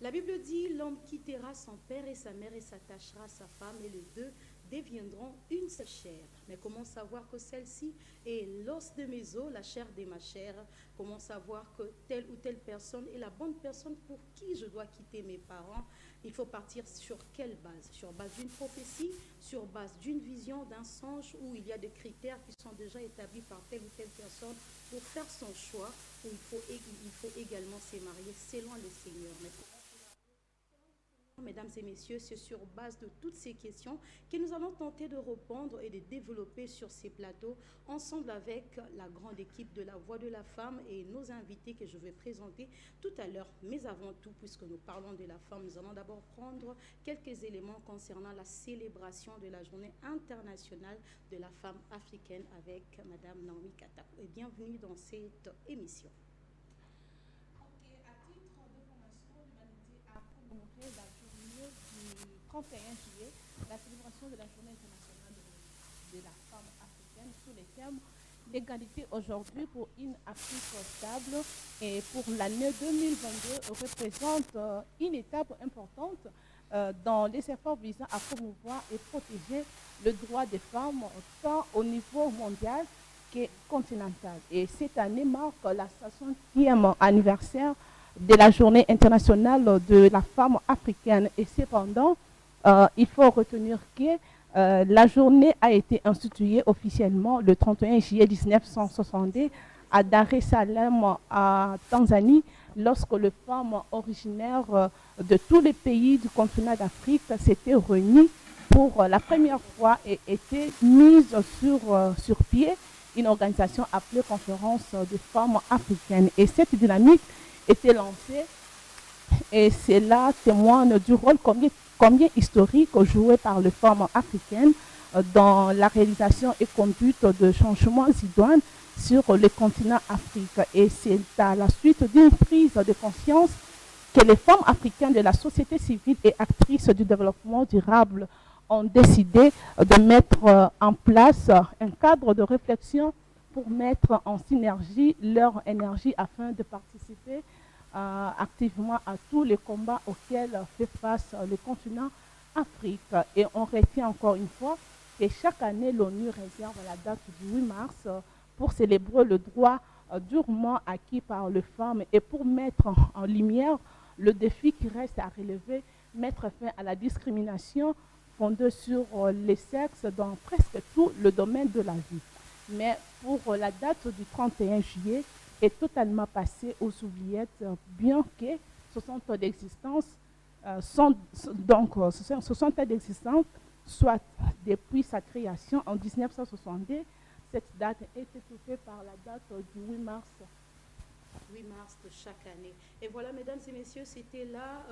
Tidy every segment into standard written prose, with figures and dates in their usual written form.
La Bible dit, l'homme quittera son père et sa mère et s'attachera à sa femme et les deux deviendront une seule chair. Mais comment savoir que celle-ci est l'os de mes os, la chair de ma chair? Comment savoir que telle ou telle personne est la bonne personne pour qui je dois quitter mes parents? Il faut partir sur quelle base? Sur base d'une prophétie, sur base d'une vision, d'un songe, où il y a des critères qui sont déjà établis par telle ou telle personne pour faire son choix, où il faut également se marier selon le Seigneur. Mais mesdames et messieurs, c'est sur base de toutes ces questions que nous allons tenter de répondre et de développer sur ces plateaux, ensemble avec la grande équipe de la Voix de la Femme et nos invités que je vais présenter tout à l'heure. Mais avant tout, puisque nous parlons de la femme, nous allons d'abord prendre quelques éléments concernant la célébration de la Journée internationale de la femme africaine avec Madame Naomi Katako. Et bienvenue dans cette émission. Ok, à titre d'information, l'humanité a commémoré la journée du 31 juillet, la célébration de la journée internationale de la femme africaine sous les termes l'égalité aujourd'hui pour une Afrique stable et pour l'année 2022 représente une étape importante dans les efforts visant à promouvoir et protéger le droit des femmes tant au niveau mondial que continental. Et cette année marque la 60e anniversaire de la Journée internationale de la femme africaine. Et cependant, il faut retenir que la journée a été instituée officiellement le 31 juillet 1962 à Dar es Salaam, à Tanzanie, lorsque les femmes originaires de tous les pays du continent d'Afrique s'étaient réunies pour la première fois et étaient mises sur pied une organisation appelée Conférence des femmes africaines. Et cette dynamique était lancée et cela témoigne du rôle combien historique joué par les femmes africaines dans la réalisation et conduite de changements idoines sur le continent Afrique. Et c'est à la suite d'une prise de conscience que les femmes africaines de la société civile et actrices du développement durable ont décidé de mettre en place un cadre de réflexion pour mettre en synergie leur énergie afin de participer activement à tous les combats auxquels fait face le continent Afrique. Et on retient encore une fois que chaque année, l'ONU réserve la date du 8 mars pour célébrer le droit durement acquis par les femmes et pour mettre en lumière le défi qui reste à relever, mettre fin à la discrimination fondée sur les sexes dans presque tout le domaine de la vie. Mais pour la date du 31 juillet, est totalement passée aux oubliettes, bien que 60 ans d'existence, donc 60 ans d'existence, soit depuis sa création en 1962, cette date est étouffée par la date du 8 mars. 8 mars de chaque année. Et voilà, mesdames et messieurs, c'était là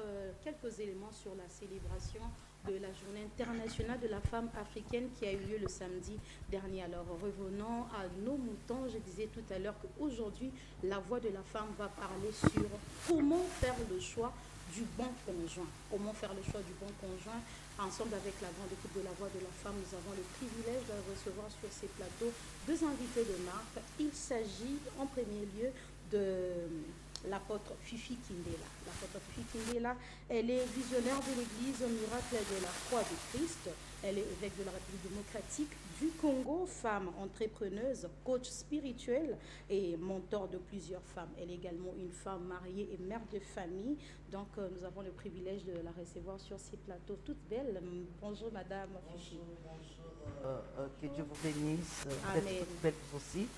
quelques éléments sur la célébration de la Journée internationale de la femme africaine qui a eu lieu le samedi dernier. Alors, revenons à nos moutons. Je disais tout à l'heure qu'aujourd'hui, la voix de la femme va parler sur comment faire le choix du bon conjoint. Comment faire le choix du bon conjoint. Ensemble avec la grande équipe de la Voix de la Femme, nous avons le privilège de recevoir sur ces plateaux deux invités de marque. Il s'agit en premier lieu de l'apôtre Fifi Kindela. L'apôtre Fifi Kindela, elle est visionnaire de l'Église Miracle de la Croix de Christ. Elle est évêque de la République démocratique du Congo, femme entrepreneuse, coach spirituel et mentor de plusieurs femmes. Elle est également une femme mariée et mère de famille. Donc, nous avons le privilège de la recevoir sur ces plateaux toutes belles. Bonjour, Madame Fifi. Que Dieu vous bénisse, Amen. d'être toutes belles vous aussi.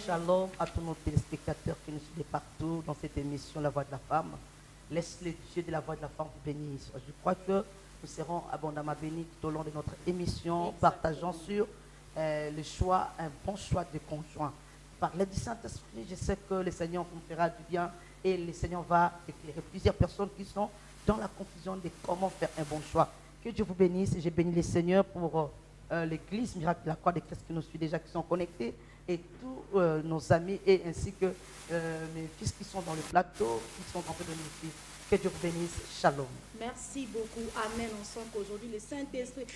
Shalom à tous nos téléspectateurs qui nous suivent partout dans cette émission La Voix de la Femme. Laisse les dieux de la Voix de la Femme vous bénisse. Je crois que nous serons abondamment bénis tout au long de notre émission, partageant sur le choix, un bon choix de conjoint. Par l'aide du Saint-Esprit, je sais que le Seigneur vous fera du bien et le Seigneur va éclairer plusieurs personnes qui sont dans la confusion de comment faire un bon choix. Que Dieu vous bénisse et je bénis le Seigneur pour l'église Miracle de la Croix de Christ qui nous suit déjà, qui sont connectés, et tous nos amis et ainsi que mes fils qui sont dans le plateau, qui sont en train de nous suivre. Que Dieu vous bénisse. Shalom. Merci beaucoup. Amen. On sent qu'aujourd'hui, le Saint-Esprit,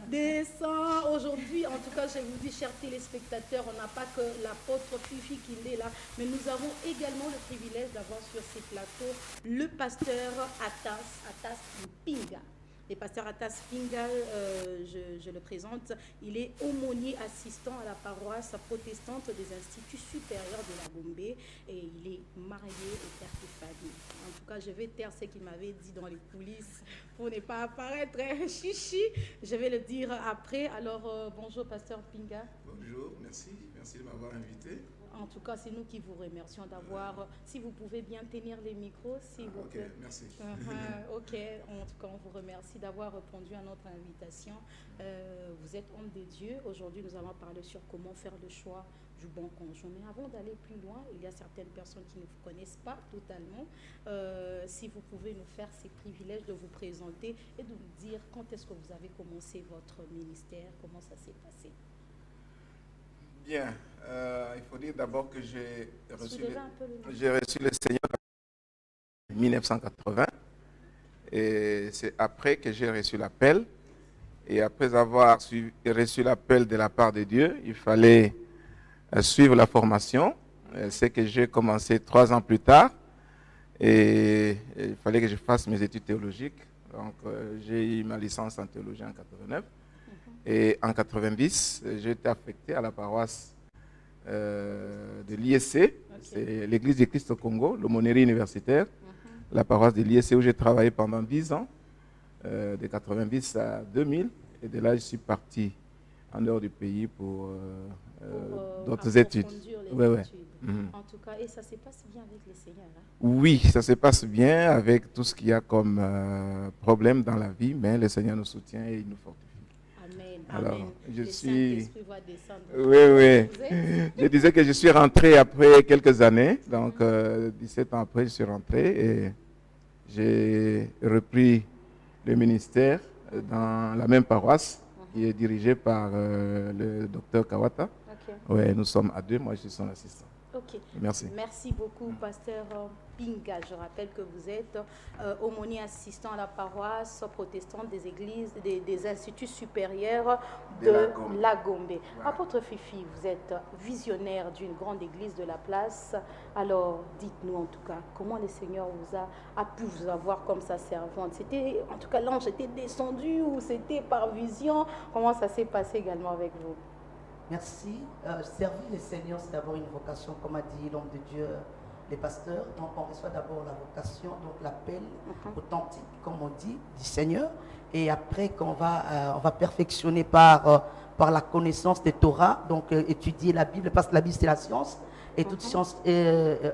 descend aujourd'hui. En tout cas, je vous dis, chers téléspectateurs, on n'a pas que l'apôtre Fifi qui est là, mais nous avons également le privilège d'avoir sur ces plateaux le pasteur Atas Pinga. Et pasteur Atas Pinga, je le présente, il est aumônier assistant à la paroisse protestante des instituts supérieurs de la Gombe et il est marié et père de famille. En tout cas, je vais taire ce qu'il m'avait dit dans les coulisses pour ne pas apparaître chichi. Je vais le dire après. Alors, bonjour pasteur Pinga. Bonjour, merci de m'avoir invité. En tout cas, c'est nous qui vous remercions d'avoir... Si vous pouvez bien tenir les micros, s'il vous plaît. Ok, merci. Ok, en tout cas, on vous remercie d'avoir répondu à notre invitation. Vous êtes homme de Dieu. Aujourd'hui, nous allons parler sur comment faire le choix du bon conjoint. Mais avant d'aller plus loin, il y a certaines personnes qui ne vous connaissent pas totalement. Si vous pouvez nous faire ces privilèges de vous présenter et de nous dire quand est-ce que vous avez commencé votre ministère, comment ça s'est passé. Bien, il faut dire d'abord que j'ai reçu le Seigneur en 1980 et c'est après que j'ai reçu l'appel. Et après avoir reçu l'appel de la part de Dieu, il fallait suivre la formation. C'est que j'ai commencé 3 ans plus tard et il fallait que je fasse mes études théologiques. Donc j'ai eu ma licence en théologie en 89. Et en 90, j'ai été affecté à la paroisse de l'ISC, c'est l'Église du Christ au Congo, l'aumônerie universitaire, la paroisse de l'ISC où j'ai travaillé pendant 10 ans, de 90 à 2000. Et de là, je suis parti en dehors du pays pour d'autres études. Ouais. En tout cas, et ça se passe bien avec le Seigneur. Hein? Oui, ça se passe bien avec tout ce qu'il y a comme problème dans la vie, mais le Seigneur nous soutient et il nous fortifie. Alors, Amen. je le suis... va descendre. Oui. Je disais que je suis rentré après quelques années, donc 17 ans après, je suis rentré et j'ai repris le ministère dans la même paroisse qui est dirigée par le docteur Kawata. Ouais, nous sommes à 2, moi je suis son assistant. Ok. Merci. Merci beaucoup, pasteur Pinga. Je rappelle que vous êtes aumônier assistant à la paroisse protestante des églises, des instituts supérieurs de la Gombe. Voilà. Apôtre Fifi, vous êtes visionnaire d'une grande église de la place. Alors, dites-nous en tout cas, comment le Seigneur a pu vous avoir comme sa servante? C'était, en tout cas, l'ange était descendu ou c'était par vision? Comment ça s'est passé également avec vous? Merci. Servir le Seigneur, c'est d'abord une vocation, comme a dit l'homme de Dieu, les pasteurs. Donc, on reçoit d'abord la vocation, donc l'appel authentique, comme on dit, du Seigneur. Et après, qu'on va perfectionner par la connaissance des Torah, donc étudier la Bible, parce que la Bible, c'est la science. Et toute science,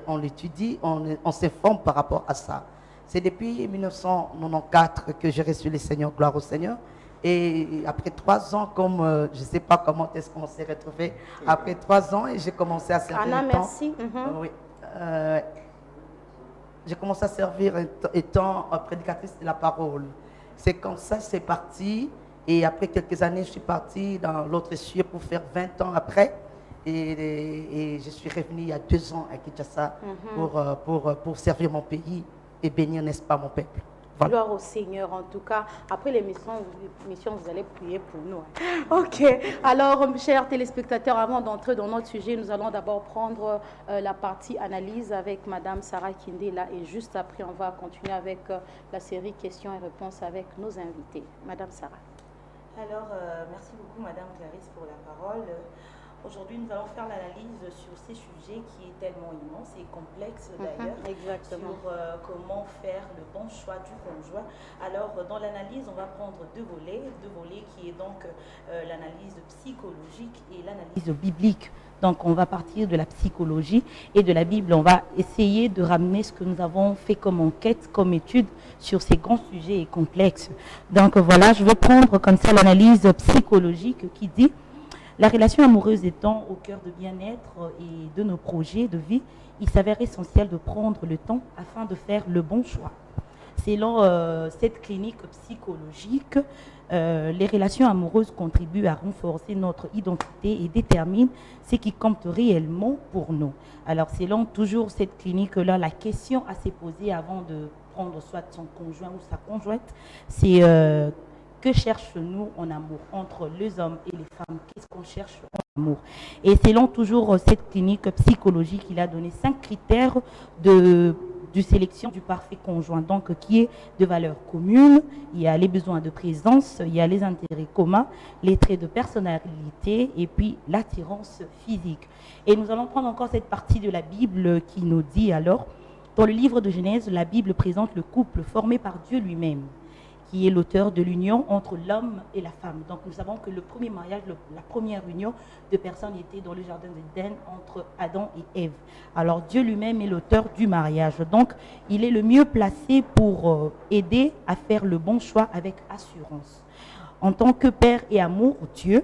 on l'étudie, on s'informe par rapport à ça. C'est depuis 1994 que j'ai reçu le Seigneur, gloire au Seigneur. Et après 3 ans, comme je ne sais pas comment est-ce qu'on s'est retrouvés, après 3 ans, et j'ai commencé à servir. Anna, merci. Oui. J'ai commencé à servir étant prédicatrice de la parole. C'est comme ça, c'est parti. Et après quelques années, je suis partie dans l'autre cieux pour faire 20 ans après. Et je suis revenue il y a 2 ans à Kinshasa pour servir mon pays et bénir, n'est-ce pas, mon peuple. Voilà. Gloire au Seigneur, en tout cas. Après l'émission, vous allez prier pour nous. Ok. Alors, chers téléspectateurs, avant d'entrer dans notre sujet, nous allons d'abord prendre la partie analyse avec Madame Sarah Kindela. Et juste après, on va continuer avec la série questions et réponses avec nos invités. Madame Sarah. Alors, merci beaucoup, Madame Clarisse, pour la parole. Aujourd'hui, nous allons faire l'analyse sur ces sujets qui est tellement immense et complexe d'ailleurs, exactement. sur comment faire le bon choix du conjoint. Alors, dans l'analyse, on va prendre 2 volets qui est donc l'analyse psychologique et l'analyse biblique. Donc, on va partir de la psychologie et de la Bible. On va essayer de ramener ce que nous avons fait comme enquête, comme étude sur ces grands sujets et complexes. Donc, voilà, je vais prendre comme ça l'analyse psychologique qui dit: la relation amoureuse étant au cœur de bien-être et de nos projets de vie, il s'avère essentiel de prendre le temps afin de faire le bon choix. Selon cette clinique psychologique, les relations amoureuses contribuent à renforcer notre identité et déterminent ce qui compte réellement pour nous. Alors, selon toujours cette clinique-là, la question à se poser avant de prendre soit son conjoint ou sa conjointe, c'est que cherchons-nous en amour entre les hommes et les femmes? Qu'est-ce qu'on cherche en amour? Et selon toujours cette clinique psychologique, il a donné 5 critères de sélection du parfait conjoint, donc qui est de valeurs communes. Il y a les besoins de présence, il y a les intérêts communs, les traits de personnalité et puis l'attirance physique. Et nous allons prendre encore cette partie de la Bible qui nous dit alors, dans le livre de Genèse, la Bible présente le couple formé par Dieu lui-même, qui est l'auteur de l'union entre l'homme et la femme. Donc nous savons que le premier mariage, la première union de personnes était dans le jardin d'Éden entre Adam et Ève. Alors Dieu lui-même est l'auteur du mariage. Donc il est le mieux placé pour aider à faire le bon choix avec assurance. En tant que Père et amour, Dieu,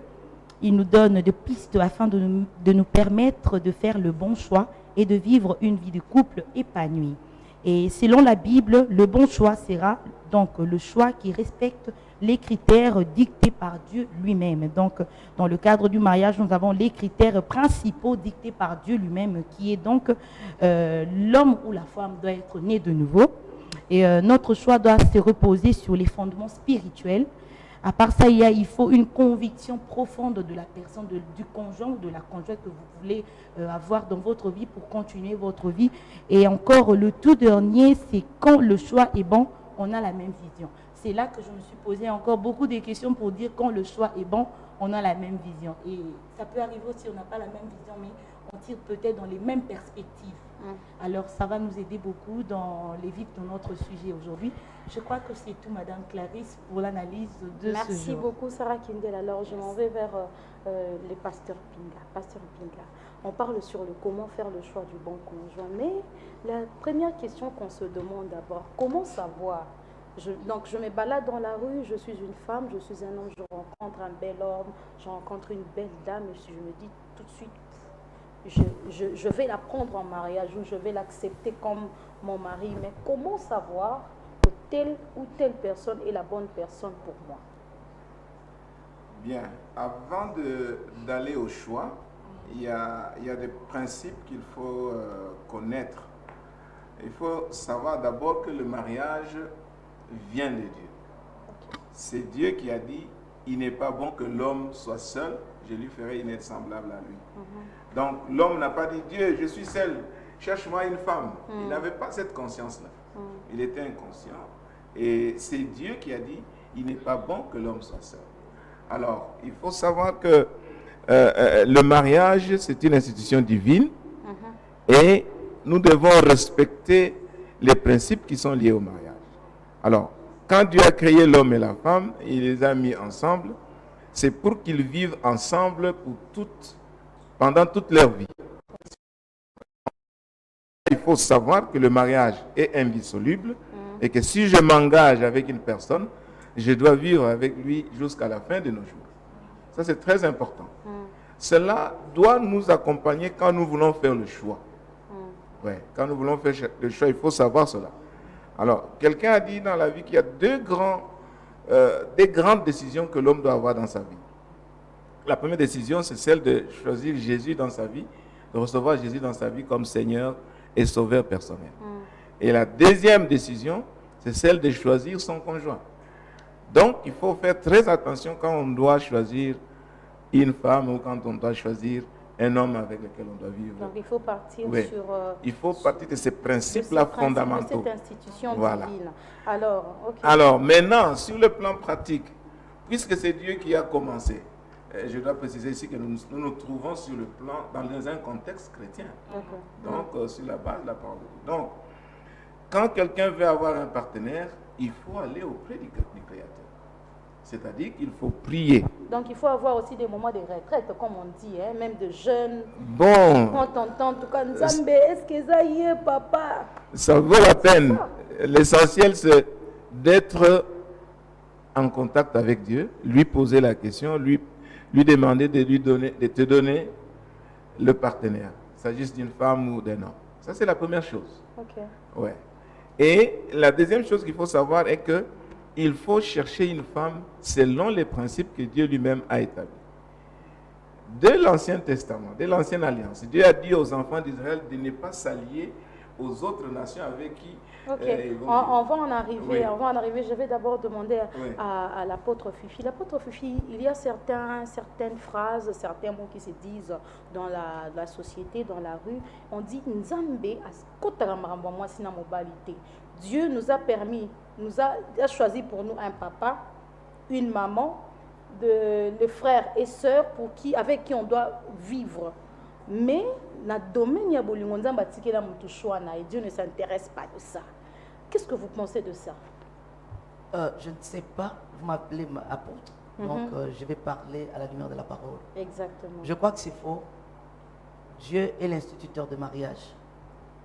il nous donne des pistes afin de nous permettre de faire le bon choix et de vivre une vie de couple épanouie. Et selon la Bible, le bon choix sera donc le choix qui respecte les critères dictés par Dieu lui-même. Donc, dans le cadre du mariage, nous avons les critères principaux dictés par Dieu lui-même, qui est donc l'homme ou la femme doit être né de nouveau. Et notre choix doit se reposer sur les fondements spirituels. À part ça, il faut une conviction profonde de la personne, du conjoint ou de la conjointe que vous voulez avoir dans votre vie pour continuer votre vie. Et encore, le tout dernier, c'est quand le choix est bon, on a la même vision. C'est là que je me suis posé encore beaucoup de questions pour dire quand le choix est bon, on a la même vision. Et ça peut arriver aussi, on n'a pas la même vision, mais on tire peut-être dans les mêmes perspectives. Alors, ça va nous aider beaucoup dans les vifs de notre sujet aujourd'hui. Je crois que c'est tout, Madame Clarisse, pour l'analyse de ce jour. Merci beaucoup, Sarah Kindel. Alors, je m'en vais vers les pasteurs Pinga. Pasteur Pinga, on parle sur le comment faire le choix du bon conjoint. Mais la première question qu'on se demande d'abord, comment savoir? Donc, je me balade dans la rue, je suis une femme, je suis un homme, je rencontre un bel homme, je rencontre une belle dame, et je me dis tout de suite, je vais la prendre en mariage ou je vais l'accepter comme mon mari. Mais comment savoir que telle ou telle personne est la bonne personne pour moi? Bien, avant d'aller au choix, il y a des principes qu'il faut connaître. Il faut savoir d'abord que le mariage vient de Dieu. Okay. C'est Dieu qui a dit, il n'est pas bon que l'homme soit seul, je lui ferai une aide semblable à lui. Donc l'homme n'a pas dit, Dieu, je suis seul, cherche-moi une femme. Il n'avait pas cette conscience-là. Il était inconscient. Et c'est Dieu qui a dit, il n'est pas bon que l'homme soit seul. Alors, il faut savoir que le mariage, c'est une institution divine et nous devons respecter les principes qui sont liés au mariage. Alors, quand Dieu a créé l'homme et la femme, il les a mis ensemble, c'est pour qu'ils vivent ensemble pendant toute leur vie. Il faut savoir que le mariage est indissoluble et que si je m'engage avec une personne, je dois vivre avec lui jusqu'à la fin de nos jours. Ça, c'est très important. Cela doit nous accompagner quand nous voulons faire le choix. Ouais, quand nous voulons faire le choix, il faut savoir cela. Alors, quelqu'un a dit dans la vie qu'il y a des grandes décisions que l'homme doit avoir dans sa vie. La première décision, c'est celle de choisir Jésus dans sa vie, de recevoir Jésus dans sa vie comme Seigneur et Sauveur personnel. Et la deuxième décision, c'est celle de choisir son conjoint. Donc, il faut faire très attention quand on doit choisir une femme ou quand on doit choisir un homme avec lequel on doit vivre. Donc, il faut partir sur... il faut partir de ces principes-là fondamentaux. De cette institution divine. Alors, maintenant, sur le plan pratique, puisque c'est Dieu qui a commencé, je dois préciser ici que nous trouvons sur le plan, dans un contexte chrétien. Donc, sur la base de la parole de Dieu. Donc, quand quelqu'un veut avoir un partenaire, il faut aller auprès du Créateur. C'est-à-dire qu'il faut prier. Donc, il faut avoir aussi des moments de retraite, comme on dit, même de jeûne. Bon. Quand on entend, en tout cas, Nzambe, est-ce que ça y est, papa? Ça vaut la peine. L'essentiel, c'est d'être en contact avec Dieu, lui poser la question, lui demander de te donner le partenaire. Il s'agisse d'une femme ou d'un homme. Ça, c'est la première chose. Ok. Ouais. Et la deuxième chose qu'il faut savoir est que il faut chercher une femme selon les principes que Dieu lui-même a établis. De l'Ancien Testament, de l'Ancienne Alliance, Dieu a dit aux enfants d'Israël de ne pas s'allier aux autres nations avec qui Ok, ils vont on va en arriver. Oui. On va en arriver. Je vais d'abord demander Oui. à l'apôtre Fifi. L'apôtre Fifi, il y a certaines phrases, certains mots qui se disent dans la société, dans la rue. On dit Nzambe as. Dieu nous a permis, a choisi pour nous un papa, une maman, les frères et sœurs avec qui on doit vivre. Mais dans le domaine de Dieu ne s'intéresse pas de ça. Qu'est-ce que vous pensez de ça? Je ne sais pas, vous m'appelez apôtre, donc je vais parler à la lumière de la parole. Exactement. Je crois que c'est faux. Dieu est l'instituteur de mariage.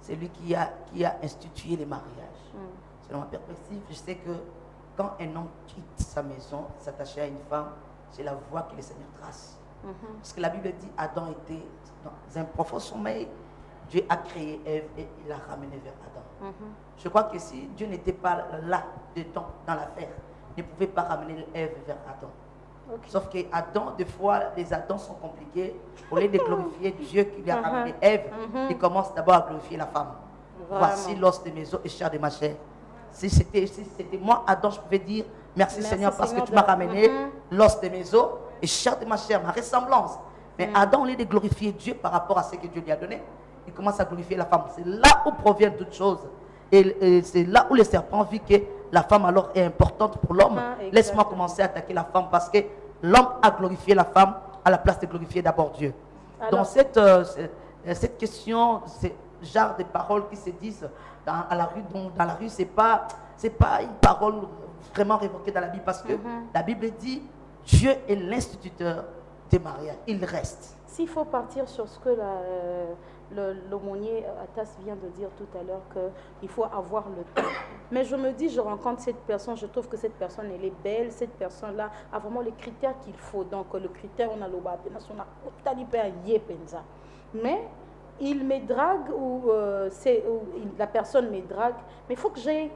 C'est lui qui a institué les mariages. Selon ma perspective, je sais que quand un homme quitte sa maison, s'attacher à une femme, c'est la voie que le Seigneur trace. Parce que la Bible dit Adam était dans un profond sommeil. Dieu a créé Ève et il l'a ramené vers Adam. Je crois que si Dieu n'était pas là, dedans, dans l'affaire, il ne pouvait pas ramener Ève vers Adam. Okay. Sauf que Adam, des fois, les Adams sont compliqués. Au lieu de glorifier Dieu qui lui a ramené Ève, il commence d'abord à glorifier la femme. Vraiment. Voici l'os de mes os et chair de ma chair. Si c'était moi, Adam, je pouvais dire merci Seigneur parce que tu m'as ramené l'os de mes os et chair de ma chair, ma ressemblance. Mais Adam, au lieu de glorifier Dieu par rapport à ce que Dieu lui a donné, il commence à glorifier la femme. C'est là où provient toute chose. Et c'est là où le serpent vit que la femme alors est importante pour l'homme. Laisse-moi commencer à attaquer la femme parce que l'homme a glorifié la femme à la place de glorifier d'abord Dieu. Alors, dans cette question, ce genre de paroles qui se disent dans la rue, c'est pas une parole vraiment révoquée dans la Bible parce que la Bible dit Dieu est l'instituteur des mariages. Il reste. S'il faut partir sur ce que l'aumônier Atas vient de dire tout à l'heure, qu'il faut avoir le temps. Mais je me dis, je rencontre cette personne, je trouve que cette personne, elle est belle, cette personne-là a vraiment les critères qu'il faut. Donc, le critère, on a mais il me drague ou la personne me drague, mais il faut que j'aie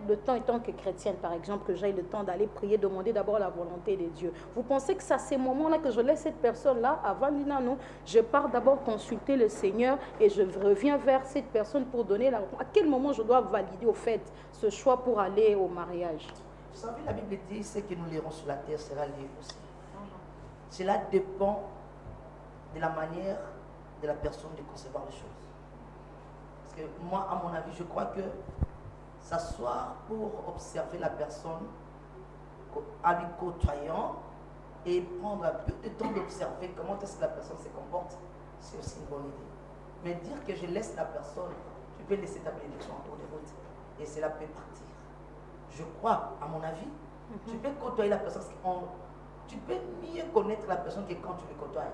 le temps, en tant que chrétienne par exemple, que j'aie le temps d'aller prier, demander d'abord la volonté de Dieu. Vous pensez que c'est à ces moments-là que je laisse cette personne-là, avant l'inano, je pars d'abord consulter le Seigneur et je reviens vers cette personne pour donner la réponse. À quel moment je dois valider au fait ce choix pour aller au mariage? Vous savez, la Bible dit ce que nous lirons sur la terre sera lié aussi. Cela dépend de la manière de la personne de concevoir les choses. Parce que moi, à mon avis, je crois que s'asseoir pour observer la personne en lui côtoyant et prendre un peu de temps d'observer comment est-ce que la personne se comporte, c'est aussi une bonne idée. Mais dire que je laisse la personne, tu peux laisser ta bénédiction en cours de route et cela peut partir. Je crois, à mon avis, tu peux côtoyer la personne, tu peux mieux connaître la personne que quand tu le côtoies.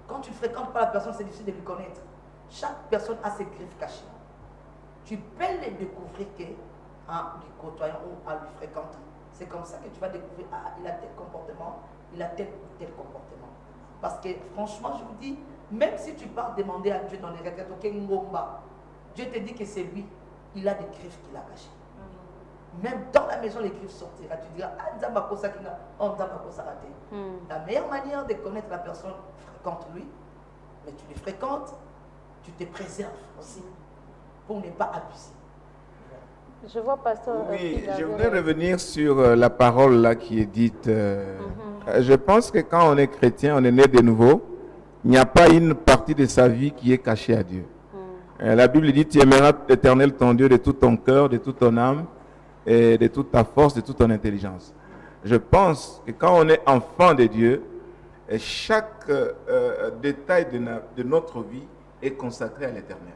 Quand tu ne fréquentes pas la personne, c'est difficile de lui connaître. Chaque personne a ses griffes cachées. Tu peux les découvrir en lui côtoyant ou en lui fréquentant. C'est comme ça que tu vas découvrir, il a tel comportement, il a tel ou tel comportement. Parce que franchement, je vous dis, même si tu pars demander à Dieu dans les retraites, Dieu te dit que c'est lui, il a des griffes qu'il a cachées. Même dans la maison, les griffes sortiront. Tu diras, la meilleure manière de connaître la personne, fréquente-lui, mais tu le fréquentes, tu te préserves aussi pour ne pas abuser. Je vois, pasteur. Oui, je voudrais revenir sur la parole là qui est dite. Je pense que quand on est chrétien, on est né de nouveau, il n'y a pas une partie de sa vie qui est cachée à Dieu. La Bible dit, tu aimeras l'Éternel ton Dieu de tout ton cœur, de toute ton âme, et de toute ta force, de toute ton intelligence. Je pense que quand on est enfant de Dieu, chaque détail de notre vie est consacré à l'Éternel.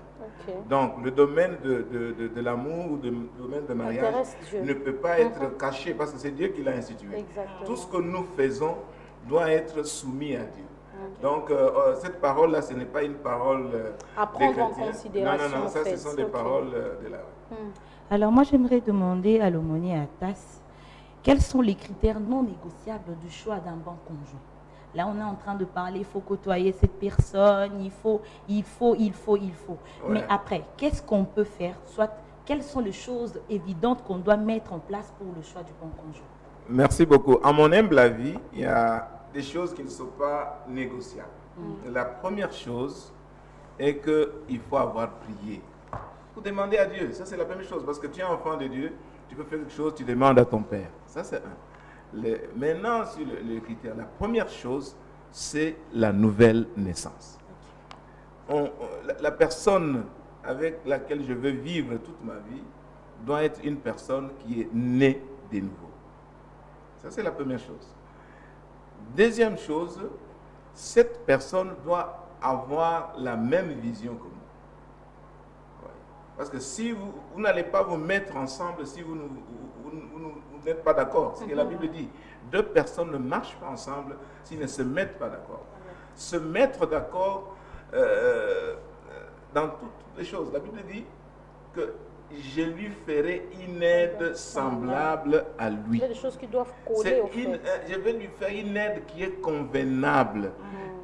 Okay. Donc, le domaine de l'amour ou le domaine de mariage ne peut pas être caché parce que c'est Dieu qui l'a institué. Exactement. Tout ce que nous faisons doit être soumis à Dieu. Okay. Donc, cette parole-là, ce n'est pas une parole à prendre en considération. Non, ça, ce sont des paroles de la... Alors moi, j'aimerais demander à l'aumônier Atas, quels sont les critères non négociables du choix d'un bon conjoint? Là, on est en train de parler, il faut côtoyer cette personne, il faut. Ouais. Mais après, qu'est-ce qu'on peut faire, soit quelles sont les choses évidentes qu'on doit mettre en place pour le choix du bon conjoint? Merci beaucoup. À mon humble avis, il y a des choses qui ne sont pas négociables. La première chose est qu'il faut avoir prié. Il faut demander à Dieu. Ça, c'est la première chose. Parce que tu es enfant de Dieu, tu peux faire quelque chose, tu demandes à ton Père. Ça, c'est un. Maintenant, sur les critères, la première chose, c'est la nouvelle naissance. La personne avec laquelle je veux vivre toute ma vie doit être une personne qui est née de nouveau. Ça, c'est la première chose. Deuxième chose, cette personne doit avoir la même vision que moi. Ouais. Parce que si vous n'allez pas vous mettre ensemble, si vous n'êtes pas d'accord, c'est ce que la Bible dit. Deux personnes ne marchent pas ensemble s'ils ne se mettent pas d'accord. Se mettre d'accord dans toutes les choses. La Bible dit que je lui ferai une aide semblable à lui. Il y a des choses qui doivent coller au fait. Je vais lui faire une aide qui est convenable,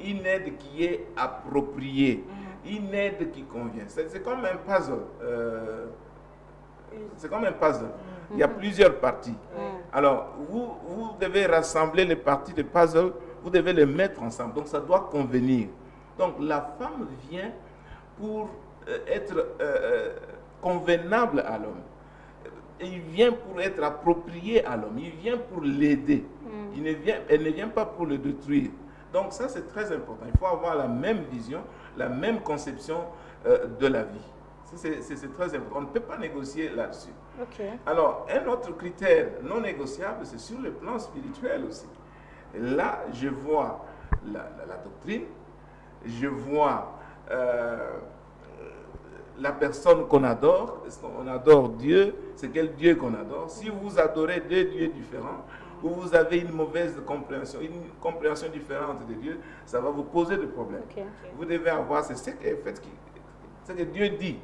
une aide qui est appropriée, une aide qui convient. C'est comme un puzzle. C'est comme un puzzle. Il y a plusieurs parties. Alors, vous devez rassembler les parties de puzzle, vous devez les mettre ensemble. Donc, ça doit convenir. Donc, la femme vient pour être convenable à l'homme. Il vient pour être approprié à l'homme. Il vient pour l'aider. Elle ne vient pas pour le détruire. Donc ça, c'est très important. Il faut avoir la même vision, la même conception de la vie. C'est très important. On ne peut pas négocier là-dessus. Okay. Alors, un autre critère non négociable, c'est sur le plan spirituel aussi. Et là, je vois la doctrine, je vois la personne qu'on adore. On adore Dieu, c'est quel Dieu qu'on adore. Si vous adorez deux dieux différents, ou vous avez une mauvaise compréhension, une compréhension différente de Dieu, ça va vous poser des problèmes. Okay. Vous devez avoir, c'est ce que Dieu dit,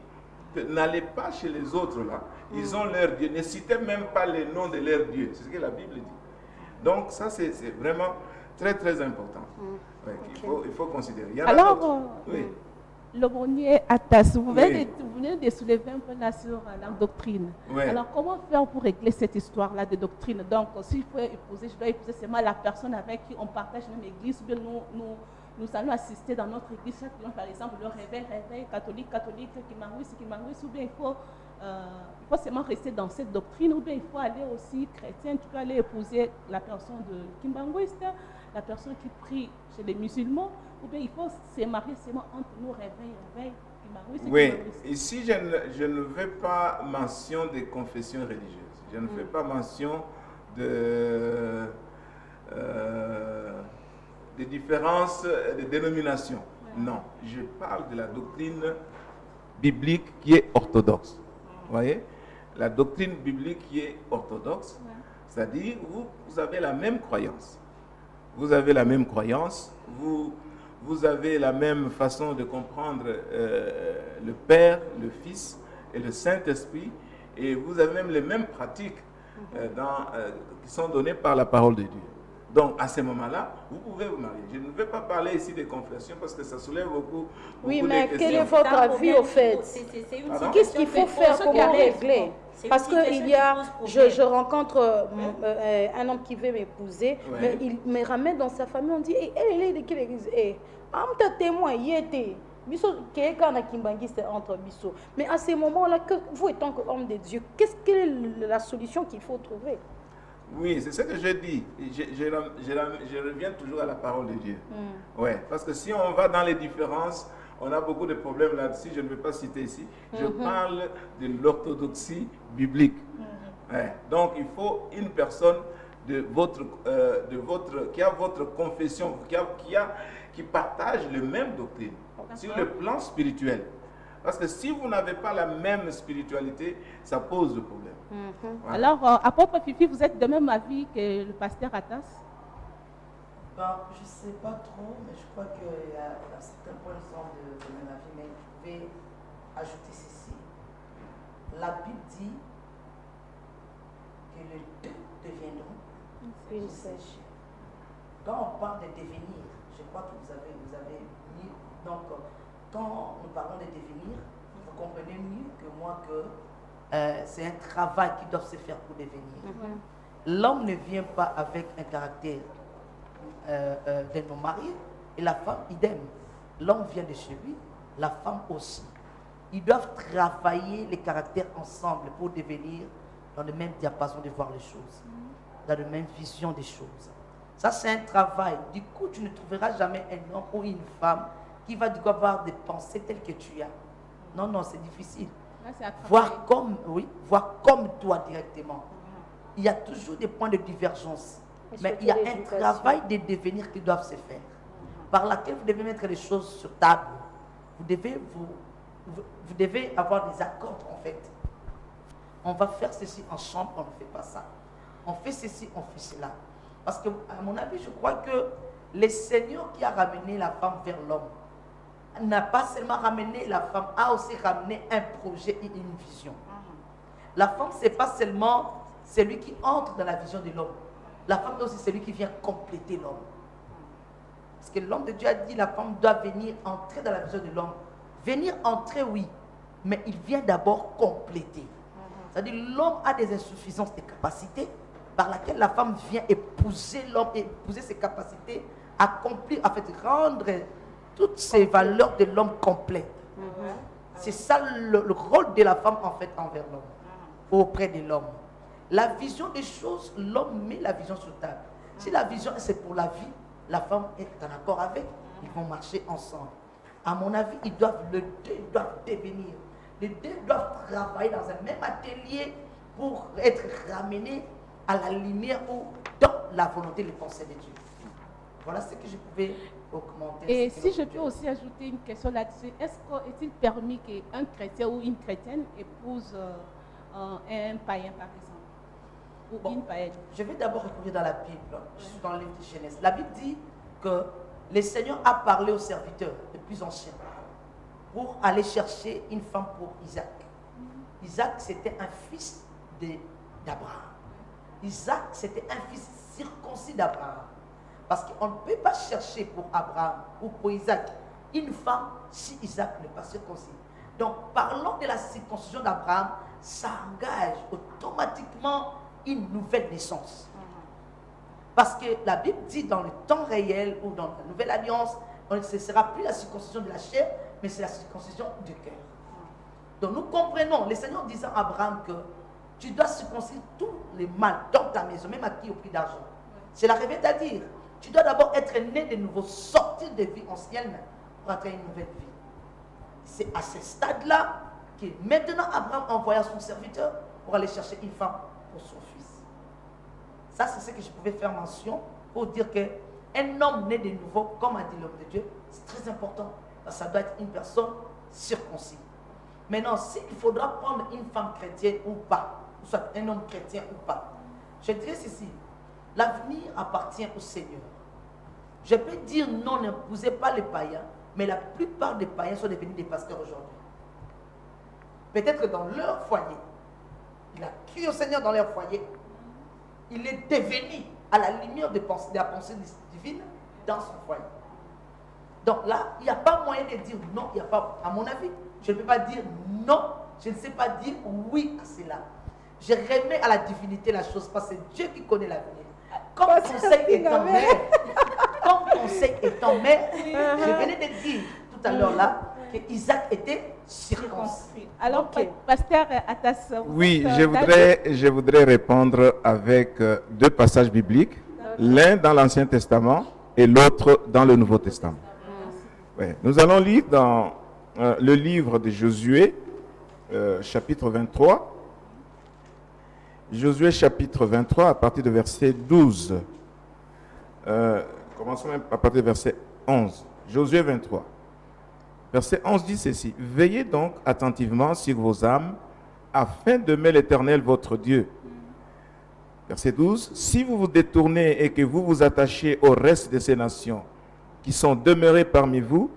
que n'allez pas chez les autres là, ils ont leur Dieu, ne citez même pas les noms de leur Dieu, c'est ce que la Bible dit. Donc ça c'est vraiment très très important. Ouais, il faut considérer. Alors, l'aumônier Atas, vous venez de soulever un peu là sur la doctrine. Oui. Alors, comment faire pour régler cette histoire-là de doctrine? Donc, s'il faut épouser, je dois épouser seulement la personne avec qui on partage la même église, ou bien nous allons assister dans notre église, chaque jour, par exemple, le réveil catholique, ou bien il faut seulement rester dans cette doctrine, ou bien il faut aller aussi chrétien, tu peux aller épouser la personne de Kimbanguiste, la personne qui prie chez les musulmans, ou bien il faut se marier seulement entre nous, réveil, oui, ici je ne fais pas mention des confessions religieuses. Je ne fais pas mention des différences de dénominations. Non, je parle de la doctrine biblique qui est orthodoxe. Vous voyez? La doctrine biblique qui est orthodoxe, c'est-à-dire vous avez la même croyance. Vous avez la même croyance, vous avez la même façon de comprendre le Père, le Fils et le Saint-Esprit, et vous avez même les mêmes pratiques qui sont données par la parole de Dieu. Donc, à ce moment-là, vous pouvez vous marier. Je ne vais pas parler ici des confessions parce que ça soulève beaucoup oui, de mais questions. quel est votre avis au fait? Qu'est-ce qu'il faut faire? Comment régler? Parce que je rencontre un homme qui veut m'épouser, mais il me ramène dans sa famille, on dit, elle est de quelle église? Amta témoin, y était. Entre Bissot. Mais à ces moments-là, vous étant homme de Dieu, quelle est la solution qu'il faut trouver? Oui, c'est ce que je dis. Je reviens toujours à la parole de Dieu. Ouais, parce que si on va dans les différences, on a beaucoup de problèmes là-dessus. Je ne vais pas citer ici. Je parle de l'orthodoxie biblique. Ouais. Donc, il faut une personne qui a votre confession, qui partage le même doctrine sur le plan spirituel. Parce que si vous n'avez pas la même spiritualité, ça pose des problèmes. Voilà. Alors, apôtre Fifi, vous êtes de même avis que le pasteur Atas? Je ne sais pas trop, mais je crois qu'il y a certains points de même avis, mais je vais ajouter ceci. La Bible dit que les deux deviendront une seule chair. Quand on parle de devenir, je crois que vous avez mis, donc quand nous parlons de devenir, vous comprenez mieux que moi que c'est un travail qui doit se faire pour devenir. L'homme ne vient pas avec un caractère d'un homme marié et la femme, idem. L'homme vient de chez lui, la femme aussi. Ils doivent travailler les caractères ensemble pour devenir dans le même diapason de voir les choses, dans la même vision des choses. Ça, c'est un travail. Du coup, tu ne trouveras jamais un homme ou une femme qui va du coup avoir des pensées telles que tu as. Non, non, c'est difficile. Là, voir comme toi directement. Il y a toujours des points de divergence. Mais il y a un travail de devenir qui doit se faire. Par laquelle vous devez mettre les choses sur table. Vous devez avoir des accords en fait. On va faire ceci ensemble, on ne fait pas ça. On fait ceci, on fait cela. Parce que, à mon avis, je crois que le Seigneur qui a ramené la femme vers l'homme n'a pas seulement ramené la femme, a aussi ramené un projet et une vision. La femme, ce n'est pas seulement celui qui entre dans la vision de l'homme. La femme est aussi celui qui vient compléter l'homme. Parce que l'homme de Dieu a dit la femme doit venir entrer dans la vision de l'homme. Venir entrer, oui, mais il vient d'abord compléter. C'est-à-dire l'homme a des insuffisances de capacités par laquelle la femme vient épouser l'homme, épouser ses capacités, accomplir, en fait, rendre toutes ces valeurs de l'homme complètes. C'est ça le rôle de la femme en fait envers l'homme, auprès de l'homme. La vision des choses, l'homme met la vision sur table. Si la vision c'est pour la vie, la femme est en accord avec, ils vont marcher ensemble. À mon avis, les deux doivent devenir. Les deux doivent travailler dans un même atelier pour être ramenés à la lumière ou dans la volonté et les pensées de Dieu. Voilà ce que je pouvais augmenter. Et si je peux aussi ajouter une question là-dessus, est-il permis qu'un chrétien ou une chrétienne épouse un païen par exemple, ou une païenne? Je vais d'abord recourir dans la Bible. Je suis dans le livre de Genèse. La Bible dit que le Seigneur a parlé aux serviteurs les plus anciens pour aller chercher une femme pour Isaac. Isaac, c'était un fils d'Abraham. Isaac, c'était un fils circoncis d'Abraham. Parce qu'on ne peut pas chercher pour Abraham ou pour Isaac une femme si Isaac n'est pas circoncis. Donc, parlons de la circoncision d'Abraham, ça engage automatiquement une nouvelle naissance. Parce que la Bible dit dans le temps réel ou dans la nouvelle alliance, ce ne sera plus la circoncision de la chair, mais c'est la circoncision du cœur. Donc nous comprenons, le Seigneur disant à Abraham que tu dois circoncire tous les mâles dans ta maison, même acquis au prix d'argent. Cela revient à dire, tu dois d'abord être né de nouveau, sortir de vie ancienne pour entrer une nouvelle vie. C'est à ce stade-là que maintenant Abraham envoya son serviteur pour aller chercher une femme pour son fils. Ça, c'est ce que je pouvais faire mention pour dire qu'un homme né de nouveau, comme a dit l'homme de Dieu, c'est très important. Ça doit être une personne circoncis. Maintenant, s'il faudra prendre une femme chrétienne ou pas, ou soit un homme chrétien ou pas, je dirais ceci, l'avenir appartient au Seigneur. Je peux dire non, n'épousez pas les païens, mais la plupart des païens sont devenus des pasteurs aujourd'hui. Peut-être que dans leur foyer, il a crié au Seigneur dans leur foyer, il est devenu à la lumière de la pensée divine dans son foyer. Donc là, il n'y a pas moyen de dire non, il n'y a pas, à mon avis, je ne peux pas dire non, je ne sais pas dire oui à cela. Je remets à la divinité la chose parce que c'est Dieu qui connaît l'avenir. Comme conseil étant mère, je venais de dire tout à l'heure là que Isaac était circoncis. Alors, pasteur Atas. Oui, je voudrais répondre avec deux passages bibliques, l'un dans l'Ancien Testament et l'autre dans le Nouveau Testament. Ouais. Nous allons lire dans le livre de Josué, chapitre 23. Josué, chapitre 23, à partir de verset 12. Commençons même à partir de verset 11. Josué 23. Verset 11 dit ceci. Veillez donc attentivement sur vos âmes, afin d'aimer l'Éternel votre Dieu. Verset 12. Si vous vous détournez et que vous vous attachez au reste de ces nations qui sont demeurées parmi vous,